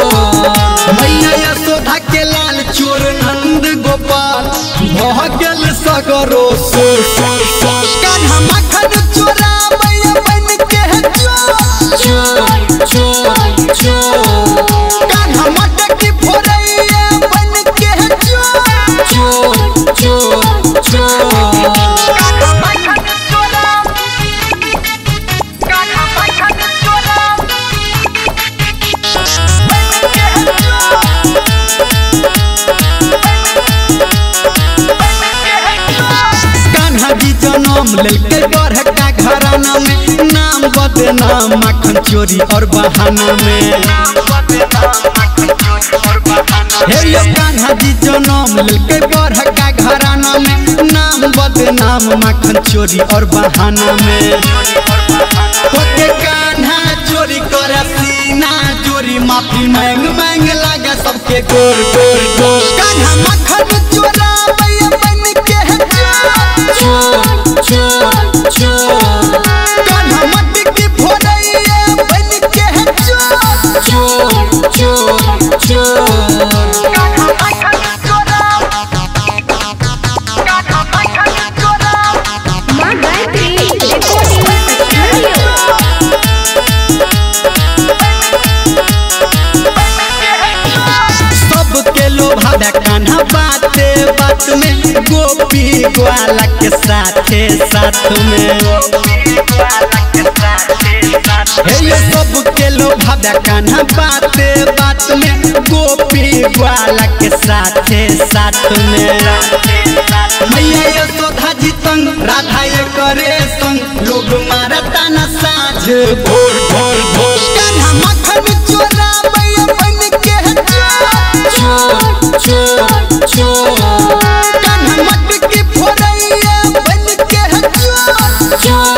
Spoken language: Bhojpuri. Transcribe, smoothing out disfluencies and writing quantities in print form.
मैया यशोदा के लाल चोर नंद गोपाल भगल सगरो सोर सोर सोर कान्हा मखन चोरा मैया बन के चोर चोर चोर कान्हा मटकी फोड़ैया बन के चोर चोर चोर कान्हा मखन चोरा कान्हा मखन चोरा नाम ललके बड़का घराना में नाम बदनाम माखन चोरी और बहाना में हे यो कान्हा जी जनम ललके बड़का घराना में नाम बदनाम माखन चोरी और बहाना में होके कान्हा चोरी करे सीना चोरी माफी मांग मांग लागे सबके गोर गोर गोर कान्हा मखन चोरा मैया बन के चोर चोर चोर कान्हा मटकी फोड़ैया बन के चोर चोर चोर चोर कान्हा मखन चोरा कान्हा मखन चोरा मां गायत्री रिकॉर्डिंग सबके लोभावे कान्हा बाते बात में गोपी ग्वाला के साथे साथ में हे ये सबके लोभावे कान्हा बाते बात में गोपी ग्वाला के साथे साथ में मैया यशोदा जी संग राधा ये करे संग लोग मारता न साँझ भोर भोर भोर कान्हा मखन चोरा मैया बन के चोर चोर चोर कान्हा मटकी फोड़ैया बन के चोर चोर